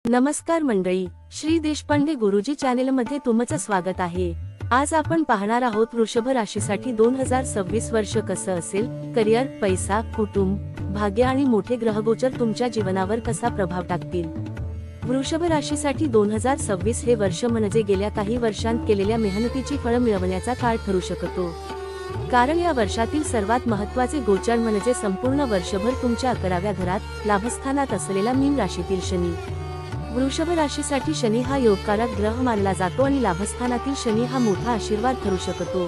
नमस्कार मंडळी, श्री देशपांडे गुरुजी चॅनेलमध्ये तुमचं स्वागत आहे। आज आपण पाहणार आहोत वृषभ राशीसाठी 2026 वर्ष कसं असेल। करिअर, पैसा, कुटुंब, भाग्य आणि मोठे ग्रहगोचर तुमच्या जीवनावर कसा प्रभाव टाकतील। वृषभ राशीसाठी 2026 हे वर्ष म्हणजे गेल्या काही वर्षांत केलेल्या मेहनतीची फळं मिळवण्याचा काळ ठरू शकतो। कारण या वर्षातील सर्वात महत्त्वाचे गोचर म्हणजे संपूर्ण वर्षभर तुमच्या 11व्या घरात लाभस्थानात असलेला मीन राशीतील शनी। वृषभ राशीसाठी शनी हा योगकारक ग्रह मानला जातो आणि लाभस्थानातील शनी हा मोठा आशीर्वाद ठरू शकतो।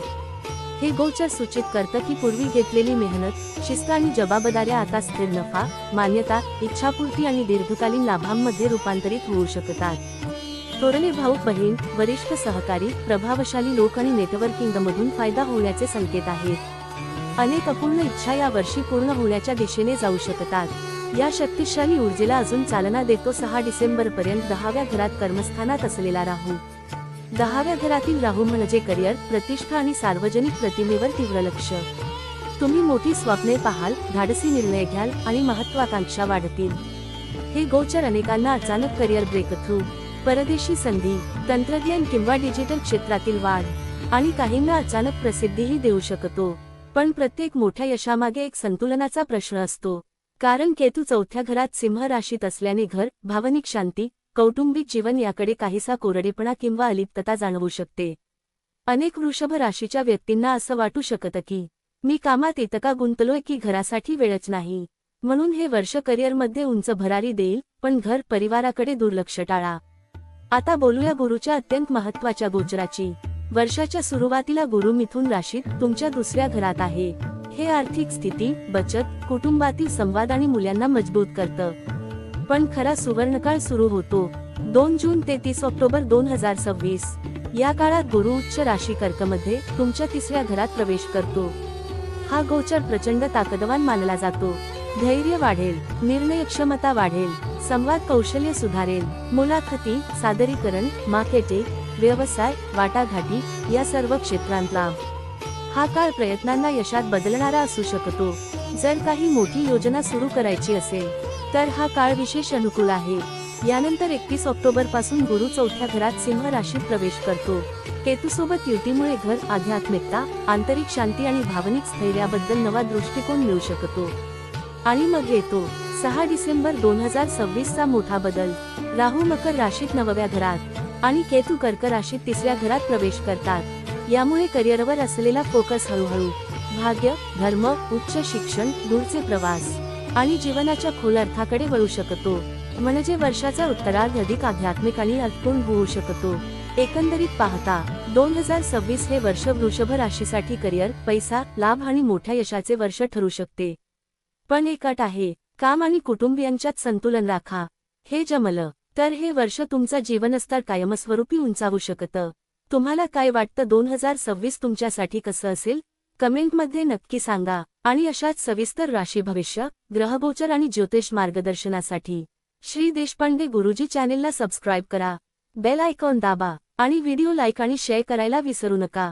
हे गोचर सूचित करतं की पूर्वी घेतलेली मेहनत, शिस्त आणि जबाबदाऱ्या आता स्थिर नफा, मान्यता, इच्छापूर्ती आणि दीर्घकालीन लाभांमध्ये रूपांतरित होऊ शकतात। थोरले भाऊ बहीण, वरिष्ठ सहकारी, प्रभावशाली लोक आणि नेटवर्किंगमधून फायदा होण्याचे संकेत आहेत। अनेक अपूर्ण इच्छा या वर्षी पूर्ण होण्याच्या दिशेने जाऊ शकतात। या शक्तिशाली ऊर्जेला अजून चालना देतो 6 डिसेंबर पर्यंत 10व्या घरात कर्मस्थानात असलेला राहू। 10व्या घरातील राहू म्हणजे करिअर, प्रतिष्ठा आणि सार्वजनिक प्रतिमेवर तीव्र लक्ष। तुम्ही मोठी स्वप्ने पाहाल, धाडसी निर्णय घ्याल आणि महत्त्वाकांक्षा वाढतील। हे गोचर अनेकांना अचानक करिअर ब्रेकथ्रू, परदेशी संधी, तंत्रज्ञान किंवा डिजिटल क्षेत्रातील वाढ आणि काहींना अचानक प्रसिद्धीही देऊ शकतो। पण प्रत्येक मोठ्या यशामागे एक संतुलनाचा प्रश्न असतो। कारण केतू 4थ्या घरात सिंह राशीत असल्याने घर, भावनिक शांती, कौटुंबिक जीवन याकडे काहीसा कोरडेपणा किंवा अलिप्तता जाणवू शकते। अनेक वृषभ राशीच्या व्यक्तींना असं वाटू शकतं की मी कामात इतका गुंतलोय की घरासाठी वेळच नाही। म्हणून हे वर्ष करिअरमध्ये उंच भरारी देईल, पण घर, परिवाराकडे दुर्लक्ष टाळा। आता बोलूया गुरुच्या अत्यंत महत्त्वाच्या गोचराची। वर्षाच्या सुरुवातीला गुरु मिथुन राशीत तुमच्या 2ऱ्या घरात आहे। हे आर्थिक स्थिती, बचत, कुटुंबातील संवाद आणि मूल्यांना मजबूत करतं। पण खरा सुवर्णकाळ सुरू होतो 2 जून ते 30 ऑक्टोबर 2026। या काळात गुरु उच्च राशी कर्कमध्ये तुमच्या 3ऱ्या घरात प्रवेश करतो। हा गोचर प्रचंड ताकदवान मानला जातो। धैर्य वाढेल, निर्णयक्षमता वाढेल, संवाद कौशल्य सुधारेल, मुलाखती, सादरीकरण, मार्केटिंग, व्यवसाय, वाटाघाटी या सर्व क्षेत्रांत लाभ। हा काळ प्रयत्नांना यशात बदलणारा असू शकतो। जर काही मोठी योजना सुरू करायची असेल तर हा काळ विशेष अनुकूल आहे। यानंतर 31 ऑक्टोबर पासून गुरु 4थ्या घरात सिंह राशीत प्रवेश करतो। केतूसोबत युतीमुळे घर, आध्यात्मिकता, आंतरिक शांती आणि भावनिक स्थैर्याबद्दल नवा दृष्टिकोन मिळू शकतो। आणि मग येतो 6 डिसेंबर 2026 चा मोठा बदल। राहू मकर राशीत 9व्या घरात आणि केतू कर्क राशीत 3ऱ्या घरात प्रवेश करतात। यामुळे करिअरवर असलेला फोकस हळूहळू भाग्य, धर्म, उच्च शिक्षण, दूरचे प्रवास आणि जीवनाच्या खोल अर्थाकडे वळू शकतो। म्हणजे वर्षाचा उत्तरार्ध अधिक आध्यात्मिक आणि अर्थपूर्ण होऊ शकतो। एकंदरीत पाहता 2026 हे वर्ष वृषभ राशीसाठी करिअर, पैसा, लाभ आणि मोठ्या यशाचे वर्ष ठरू शकते। पण एक अट आहे, काम आणि कुटुंब यांच्यात संतुलन राखा। हे जमलं तर हे वर्ष तुमचा जीवनस्तर कायमस्वरूपी उंचावू शकतं। तुम्हाला काय वाटतं 2026 तुमच्यासाठी कसं असेल? कमेंटमध्ये नक्की सांगा। आणि अशाच सविस्तर राशी भविष्य, ग्रहगोचर आणि ज्योतिष मार्गदर्शनासाठी श्री देशपांडे गुरुजी चॅनेलला सबस्क्राईब करा, बेल आयकॉन दाबा आणि व्हिडिओ लाईक आणि शेअर करायला विसरू नका।